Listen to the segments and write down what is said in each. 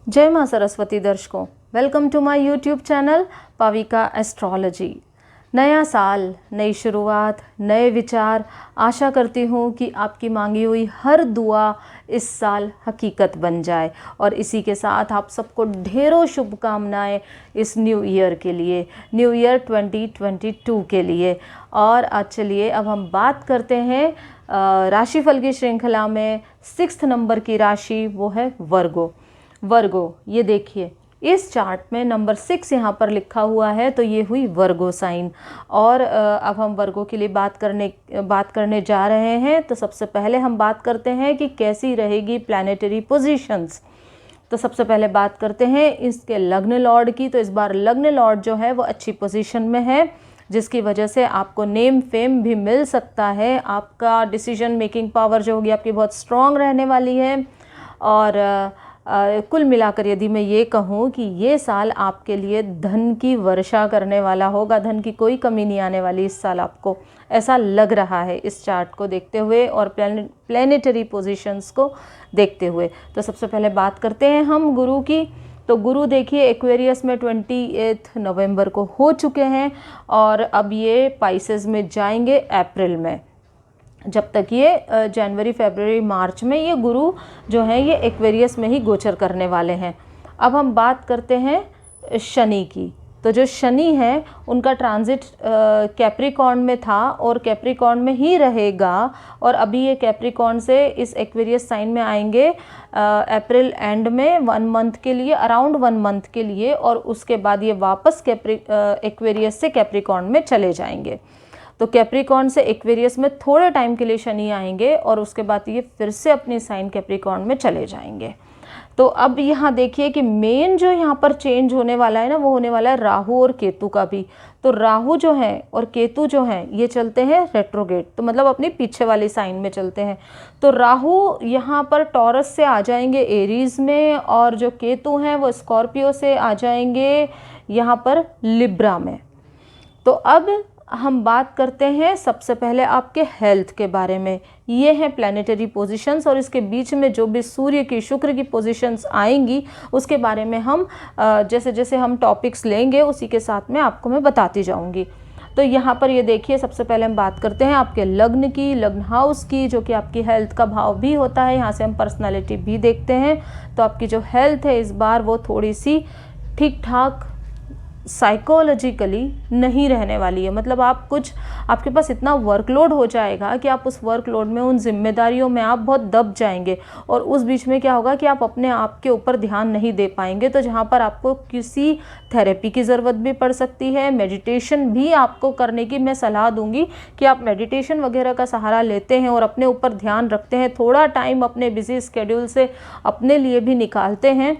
जय माँ सरस्वती दर्शकों, welcome to my YouTube channel Pavika astrology. नया साल, नई शुरुआत, नए विचार। आशा करती हूँ कि आपकी मांगी हुई हर दुआ इस साल हकीकत बन जाए और इसी के साथ आप सबको ढेरों शुभकामनाएं इस न्यू ईयर के लिए, न्यू ईयर 2022 के लिए। और आज चलिए अब हम बात करते हैं राशिफल की श्रृंखला में 6th नंबर की राशि, वो है वर्गो। वर्गो, ये देखिए इस चार्ट में नंबर 6 यहाँ पर लिखा हुआ है, तो ये हुई वर्गो साइन। और अब हम वर्गो के लिए बात करने जा रहे हैं। तो सबसे पहले हम बात करते हैं कि कैसी रहेगी प्लैनेटरी पोजीशंस। तो सबसे पहले बात करते हैं इसके लग्न लॉर्ड की। तो इस बार लग्न लॉर्ड जो है वो अच्छी पोजीशन में है, जिसकी वजह से आपको नेम फेम भी मिल सकता है। आपका डिसीजन मेकिंग पावर जो होगी आपकी बहुत स्ट्रांग रहने वाली है। और कुल मिलाकर यदि मैं ये कहूँ कि ये साल आपके लिए धन की वर्षा करने वाला होगा, धन की कोई कमी नहीं आने वाली इस साल, आपको ऐसा लग रहा है इस चार्ट को देखते हुए और प्लैनेटरी पोजीशंस को देखते हुए। तो सबसे पहले बात करते हैं हम गुरु की। तो गुरु देखिए एक्वेरियस में 28 नवंबर को हो चुके हैं और अब ये पाइसेस में जाएंगे अप्रैल में। जब तक ये जनवरी फरवरी मार्च में ये गुरु जो है ये एक्वेरियस में ही गोचर करने वाले हैं। अब हम बात करते हैं शनि की। तो जो शनि है उनका ट्रांजिट कैप्रिकॉर्न में था और कैप्रिकॉर्न में ही रहेगा और अभी ये कैप्रिकॉर्न से इस एक्वेरियस साइन में आएंगे अप्रैल एंड में 1 मंथ के लिए, अराउंड 1 मंथ के लिए, और उसके बाद ये वापस एक्वेरियस से कैप्रिकॉर्न में चले जाएंगे। तो कैप्रिकॉर्न से एक्वेरियस में थोड़े टाइम के लिए शनि आएंगे और उसके बाद ये फिर से अपनी साइन कैप्रिकॉर्न में चले जाएंगे। तो अब यहाँ देखिए कि मेन जो यहाँ पर चेंज होने वाला है ना, वो होने वाला है राहु और केतु का भी। तो राहु जो है और केतु जो है ये चलते हैं रेट्रोगेट, तो मतलब अपनी पीछे वाली साइन में चलते हैं। तो राहु यहाँ पर टॉरस से आ जाएंगे एरीज में और जो केतु हैं वो स्कॉर्पियो से आ जाएंगे यहाँ पर लिब्रा में। तो अब हम बात करते हैं सबसे पहले आपके हेल्थ के बारे में। ये है प्लैनेटरी पोजीशंस और इसके बीच में जो भी सूर्य की, शुक्र की पोजीशंस आएंगी उसके बारे में हम जैसे जैसे हम टॉपिक्स लेंगे उसी के साथ में आपको मैं बताती जाऊंगी। तो यहाँ पर ये देखिए सबसे पहले हम बात करते हैं आपके लग्न की, लग्न हाउस की, जो कि आपकी हेल्थ का भाव भी होता है। यहाँ से हम पर्सनैलिटी भी देखते हैं। तो आपकी जो हेल्थ है इस बार वो थोड़ी सी ठीक ठाक साइकोलॉजिकली नहीं रहने वाली है। मतलब आपके पास इतना वर्कलोड हो जाएगा कि आप उस वर्कलोड में, उन जिम्मेदारियों में आप बहुत दब जाएंगे और उस बीच में क्या होगा कि आप अपने आप के ऊपर ध्यान नहीं दे पाएंगे। तो जहाँ पर आपको किसी थेरेपी की ज़रूरत भी पड़ सकती है, मेडिटेशन भी आपको करने की मैं सलाह दूंगी कि आप मेडिटेशन वगैरह का सहारा लेते हैं और अपने ऊपर ध्यान रखते हैं, थोड़ा टाइम अपने बिजी स्केड्यूल से अपने लिए भी निकालते हैं,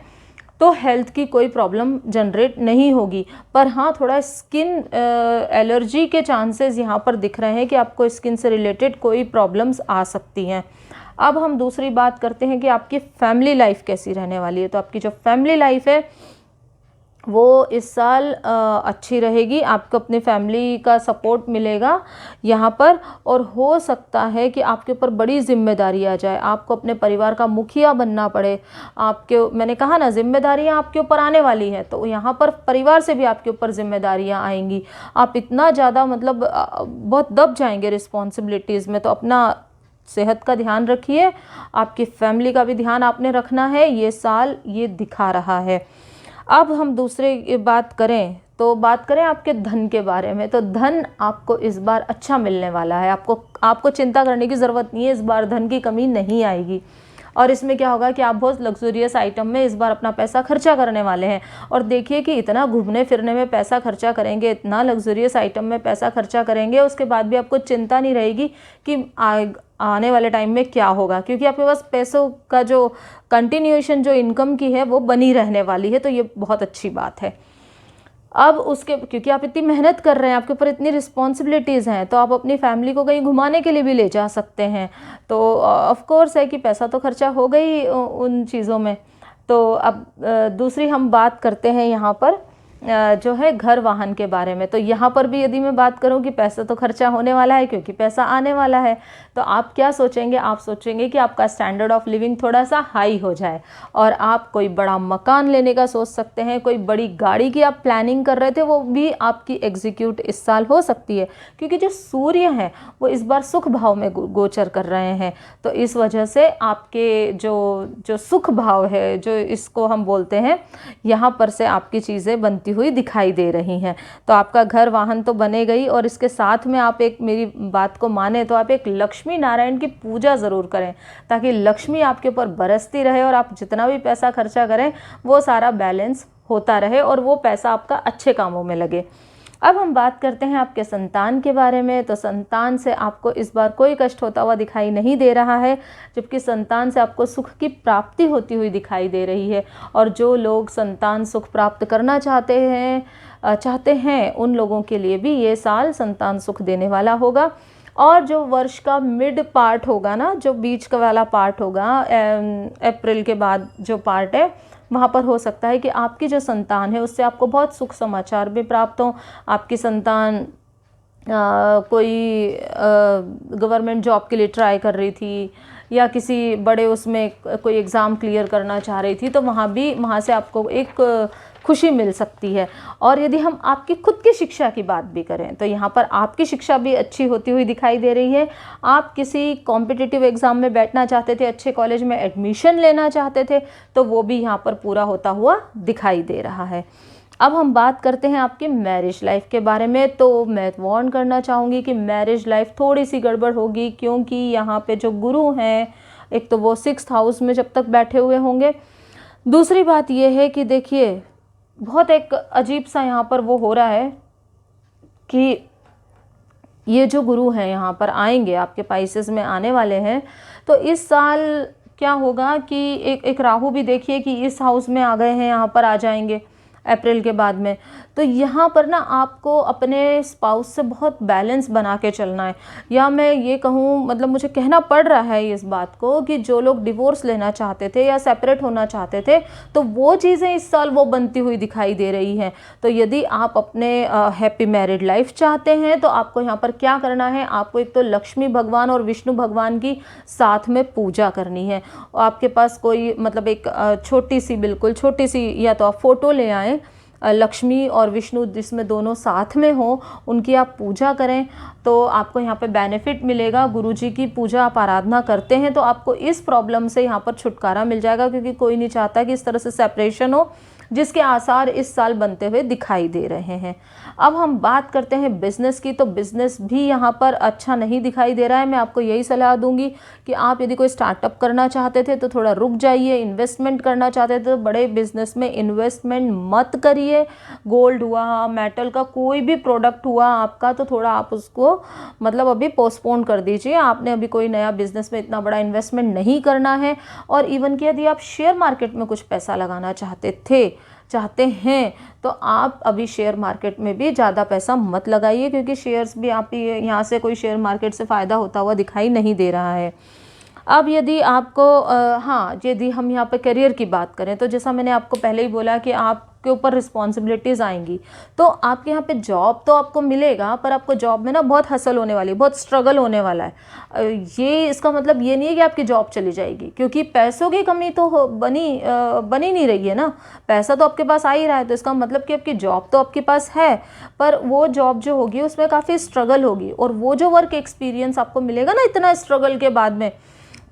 तो हेल्थ की कोई प्रॉब्लम जनरेट नहीं होगी। पर हाँ, थोड़ा स्किन एलर्जी के चांसेस यहाँ पर दिख रहे हैं कि आपको स्किन से रिलेटेड कोई प्रॉब्लम्स आ सकती हैं। अब हम दूसरी बात करते हैं कि आपकी फैमिली लाइफ कैसी रहने वाली है। तो आपकी जो फैमिली लाइफ है वो इस साल अच्छी रहेगी। आपको अपनी फैमिली का सपोर्ट मिलेगा यहाँ पर और हो सकता है कि आपके ऊपर बड़ी जिम्मेदारी आ जाए, आपको अपने परिवार का मुखिया बनना पड़े। मैंने कहा ना, जिम्मेदारियाँ आपके ऊपर आने वाली हैं, तो यहाँ पर परिवार से भी आपके ऊपर जिम्मेदारियाँ आएंगी। आप इतना ज़्यादा मतलब बहुत दब जाएंगे रिस्पॉन्सिबिलिटीज़ में। तो अपना सेहत का ध्यान रखिए, आपकी फैमिली का भी ध्यान आपने रखना है, ये साल ये दिखा रहा है। अब हम दूसरे बात करें तो बात करें आपके धन के बारे में। तो धन आपको इस बार अच्छा मिलने वाला है। आपको चिंता करने की ज़रूरत नहीं है, इस बार धन की कमी नहीं आएगी। और इसमें क्या होगा कि आप बहुत लग्जूरियस आइटम में इस बार अपना पैसा खर्चा करने वाले हैं। और देखिए कि इतना घूमने फिरने में पैसा खर्चा करेंगे, इतना लग्जूरियस आइटम में पैसा खर्चा करेंगे, उसके बाद भी आपको चिंता नहीं रहेगी कि आने वाले टाइम में क्या होगा, क्योंकि आपके पास पैसों का जो कंटिन्यूएशन जो इनकम की है वो बनी रहने वाली है। तो ये बहुत अच्छी बात है। अब क्योंकि आप इतनी मेहनत कर रहे हैं, आपके ऊपर इतनी रिस्पॉन्सिबिलिटीज़ हैं, तो आप अपनी फैमिली को कहीं घुमाने के लिए भी ले जा सकते हैं। तो ऑफ कोर्स है कि पैसा तो खर्चा हो गई उन चीज़ों में। तो अब दूसरी हम बात करते हैं यहाँ पर जो है घर वाहन के बारे में। तो यहाँ पर भी यदि मैं बात करूँ कि पैसा तो खर्चा होने वाला है क्योंकि पैसा आने वाला है, तो आप क्या सोचेंगे, आप सोचेंगे कि आपका स्टैंडर्ड ऑफ लिविंग थोड़ा सा हाई हो जाए और आप कोई बड़ा मकान लेने का सोच सकते हैं, कोई बड़ी गाड़ी की आप प्लानिंग कर रहे थे वो भी आपकी एग्जीक्यूट इस साल हो सकती है, क्योंकि जो सूर्य हैं वो इस बार सुख भाव में गोचर कर रहे हैं। तो इस वजह से आपके जो सुख भाव है, जो इसको हम बोलते हैं, यहाँ पर से आपकी चीज़ें बनती हुई दिखाई दे रही हैं। तो आपका घर वाहन तो बनेगा ही, और इसके साथ में आप एक मेरी बात को माने तो आप एक लक्ष्मी नारायण की पूजा ज़रूर करें, ताकि लक्ष्मी आपके ऊपर बरसती रहे और आप जितना भी पैसा खर्चा करें वो सारा बैलेंस होता रहे और वो पैसा आपका अच्छे कामों में लगे। अब हम बात करते हैं आपके संतान के बारे में। तो संतान से आपको इस बार कोई कष्ट होता हुआ दिखाई नहीं दे रहा है, जबकि संतान से आपको सुख की प्राप्ति होती हुई दिखाई दे रही है। और जो लोग संतान सुख प्राप्त करना चाहते हैं उन लोगों के लिए भी ये साल संतान सुख देने वाला होगा। और जो वर्ष का मिड पार्ट होगा ना, जो बीच का वाला पार्ट होगा, अप्रैल के बाद जो पार्ट है, वहाँ पर हो सकता है कि आपकी जो संतान है उससे आपको बहुत सुख समाचार भी प्राप्त हो। आपकी संतान कोई गवर्नमेंट जॉब के लिए ट्राई कर रही थी या किसी बड़े उसमें कोई एग्ज़ाम क्लियर करना चाह रही थी, तो वहाँ से आपको एक खुशी मिल सकती है। और यदि हम आपकी खुद की शिक्षा की बात भी करें तो यहाँ पर आपकी शिक्षा भी अच्छी होती हुई दिखाई दे रही है। आप किसी कॉम्पिटिटिव एग्ज़ाम में बैठना चाहते थे, अच्छे कॉलेज में एडमिशन लेना चाहते थे, तो वो भी यहाँ पर पूरा होता हुआ दिखाई दे रहा है। अब हम बात करते हैं आपकी मैरिज लाइफ के बारे में। तो मैं वार्न करना चाहूँगी कि मैरिज लाइफ थोड़ी सी गड़बड़ होगी, क्योंकि यहाँ पे जो गुरु हैं, एक तो वो 6th हाउस में जब तक बैठे हुए होंगे। दूसरी बात ये है कि देखिए बहुत एक अजीब सा यहाँ पर वो हो रहा है कि ये जो गुरु हैं यहाँ पर आएंगे, आपके पाइसेस में आने वाले हैं। तो इस साल क्या होगा कि एक राहु भी देखिए कि इस हाउस में आ गए हैं, यहाँ पर आ जाएंगे अप्रैल के बाद में। तो यहाँ पर ना आपको अपने स्पाउस से बहुत बैलेंस बना के चलना है। या मैं ये कहूँ, मतलब मुझे कहना पड़ रहा है इस बात को कि जो लोग डिवोर्स लेना चाहते थे या सेपरेट होना चाहते थे, तो वो चीज़ें इस साल वो बनती हुई दिखाई दे रही हैं। तो यदि आप अपने हैप्पी मैरिड लाइफ चाहते हैं तो आपको यहाँ पर क्या करना है, आपको एक तो लक्ष्मी भगवान और विष्णु भगवान की साथ में पूजा करनी है। आपके पास कोई मतलब एक छोटी सी, बिल्कुल छोटी सी, या तो आप फोटो ले आएँ लक्ष्मी और विष्णु जिसमें दोनों साथ में हो, उनकी आप पूजा करें तो आपको यहाँ पे बेनिफिट मिलेगा। गुरुजी की पूजा आप आराधना करते हैं तो आपको इस प्रॉब्लम से यहाँ पर छुटकारा मिल जाएगा, क्योंकि कोई नहीं चाहता कि इस तरह से सेपरेशन हो, जिसके आसार इस साल बनते हुए दिखाई दे रहे हैं। अब हम बात करते हैं बिज़नेस की। तो बिज़नेस भी यहाँ पर अच्छा नहीं दिखाई दे रहा है। मैं आपको यही सलाह दूंगी कि आप यदि कोई स्टार्टअप करना चाहते थे तो थोड़ा रुक जाइए, इन्वेस्टमेंट करना चाहते थे तो बड़े बिजनेस में इन्वेस्टमेंट मत करिए। गोल्ड हुआ, मेटल का कोई भी प्रोडक्ट हुआ आपका, तो थोड़ा आप उसको मतलब अभी पोस्टपोन कर दीजिए। आपने अभी कोई नया बिजनेस में इतना बड़ा इन्वेस्टमेंट नहीं करना है। और इवन कि यदि आप शेयर मार्केट में कुछ पैसा लगाना चाहते हैं तो आप अभी शेयर मार्केट में भी ज़्यादा पैसा मत लगाइए, क्योंकि शेयर्स भी आप यहाँ से कोई शेयर मार्केट से फ़ायदा होता हुआ दिखाई नहीं दे रहा है। अब यदि आपको यदि हम यहाँ पे करियर की बात करें तो जैसा मैंने आपको पहले ही बोला कि आपके ऊपर रिस्पॉन्सिबिलिटीज़ आएंगी, तो आपके यहाँ पे जॉब तो आपको मिलेगा, पर आपको जॉब में ना बहुत हसल होने वाली है, बहुत स्ट्रगल होने वाला है। ये इसका मतलब ये नहीं है कि आपकी जॉब चली जाएगी, क्योंकि पैसों की कमी तो बनी नहीं रही है ना। पैसा तो आपके पास आ ही रहा है, तो इसका मतलब कि आपकी जॉब तो आपके पास है, पर वो जॉब जो होगी उसमें काफ़ी स्ट्रगल होगी। और वो जो वर्क एक्सपीरियंस आपको मिलेगा ना इतना स्ट्रगल के बाद में,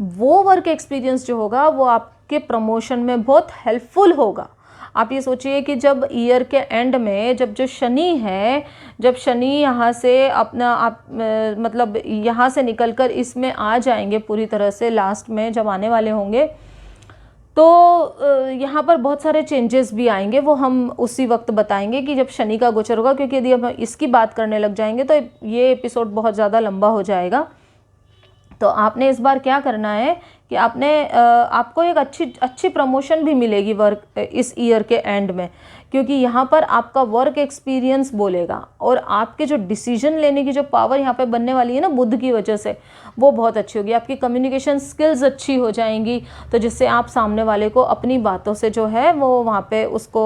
वो वर्क एक्सपीरियंस जो होगा वो आपके प्रमोशन में बहुत हेल्पफुल होगा। आप ये सोचिए कि जब ईयर के एंड में जब शनि यहाँ से मतलब यहाँ से निकलकर इसमें आ जाएंगे पूरी तरह से, लास्ट में जब आने वाले होंगे, तो यहाँ पर बहुत सारे चेंजेस भी आएंगे। वो हम उसी वक्त बताएंगे कि जब शनि का गोचर होगा, क्योंकि यदि हम इसकी बात करने लग जाएंगे तो ये एपिसोड बहुत ज़्यादा लंबा हो जाएगा। तो आपने इस बार क्या करना है कि आपको एक अच्छी प्रमोशन भी मिलेगी वर्क इस ईयर के एंड में, क्योंकि यहाँ पर आपका वर्क एक्सपीरियंस बोलेगा और आपके जो डिसीजन लेने की जो पावर यहाँ पे बनने वाली है ना बुध की वजह से, वो बहुत अच्छी होगी। आपकी कम्युनिकेशन स्किल्स अच्छी हो जाएंगी, तो जिससे आप सामने वाले को अपनी बातों से जो है वो वहाँ पे उसको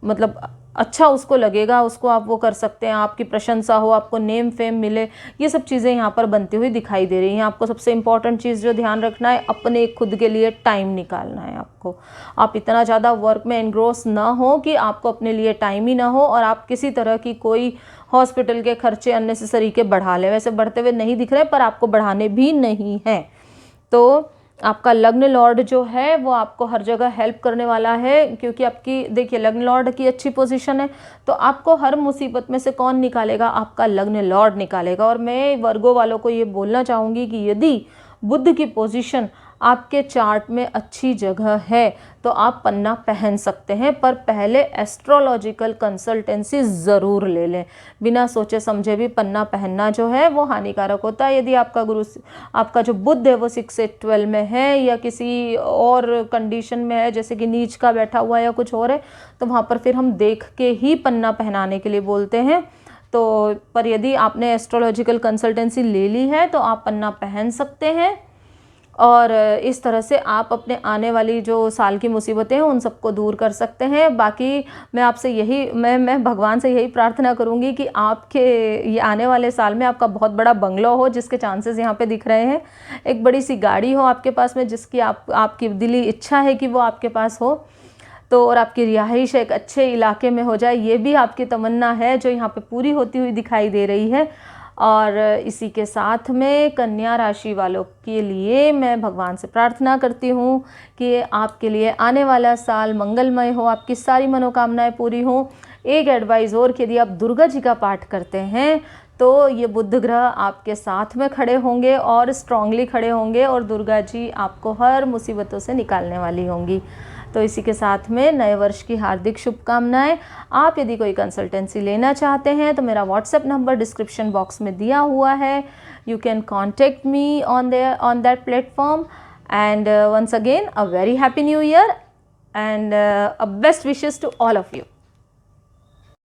मतलब अच्छा उसको लगेगा, उसको आप वो कर सकते हैं, आपकी प्रशंसा हो, आपको नेम फेम मिले, ये सब चीज़ें यहाँ पर बनती हुई दिखाई दे रही हैं। आपको सबसे इम्पॉर्टेंट चीज़ जो ध्यान रखना है, अपने खुद के लिए टाइम निकालना है आपको। आप इतना ज़्यादा वर्क में एनग्रोस ना हो कि आपको अपने लिए टाइम ही ना हो और आप किसी तरह की कोई हॉस्पिटल के खर्चे अननेसेसरी के बढ़ा लें। वैसे बढ़ते हुए नहीं दिख रहे पर आपको बढ़ाने भी नहीं हैं। तो आपका लग्न लॉर्ड जो है वो आपको हर जगह हेल्प करने वाला है, क्योंकि आपकी देखिए लग्न लॉर्ड की अच्छी पोजीशन है, तो आपको हर मुसीबत में से कौन निकालेगा? आपका लग्न लॉर्ड निकालेगा। और मैं वर्गो वालों को ये बोलना चाहूँगी कि यदि बुध की पोजीशन आपके चार्ट में अच्छी जगह है तो आप पन्ना पहन सकते हैं, पर पहले एस्ट्रोलॉजिकल कंसल्टेंसी ज़रूर ले लें। बिना सोचे समझे भी पन्ना पहनना जो है वो हानिकारक होता है। यदि आपका जो बुध है वो 6 से 12 में है या किसी और कंडीशन में है, जैसे कि नीच का बैठा हुआ या कुछ और है, तो वहाँ पर फिर हम देख के ही पन्ना पहनाने के लिए बोलते हैं। तो पर यदि आपने एस्ट्रोलॉजिकल कंसल्टेंसी ले ली है तो आप पन्ना पहन सकते हैं और इस तरह से आप अपने आने वाली जो साल की मुसीबतें हैं उन सबको दूर कर सकते हैं। बाकी मैं आपसे यही मैं भगवान से यही प्रार्थना करूंगी कि आपके ये आने वाले साल में आपका बहुत बड़ा बंगला हो, जिसके चांसेस यहाँ पे दिख रहे हैं, एक बड़ी सी गाड़ी हो आपके पास में जिसकी आपकी दिली इच्छा है कि वो आपके पास हो, तो और आपकी रिहाइश एक अच्छे इलाके में हो जाए, ये भी आपकी तमन्ना है जो यहाँ पे पूरी होती हुई दिखाई दे रही है। और इसी के साथ में कन्या राशि वालों के लिए मैं भगवान से प्रार्थना करती हूँ कि आपके लिए आने वाला साल मंगलमय हो, आपकी सारी मनोकामनाएं पूरी हों। एक एडवाइस और कि यदि आप दुर्गा जी का पाठ करते हैं तो ये बुध ग्रह आपके साथ में खड़े होंगे और स्ट्रांगली खड़े होंगे और दुर्गा जी आपको हर मुसीबतों से निकालने वाली होंगी। तो इसी के साथ में नए वर्ष की हार्दिक शुभकामनाएं। आप यदि कोई कंसल्टेंसी लेना चाहते हैं तो मेरा व्हाट्सएप नंबर डिस्क्रिप्शन बॉक्स में दिया हुआ है। You can contact me on that platform and once again a very happy new year and a best wishes to all of you.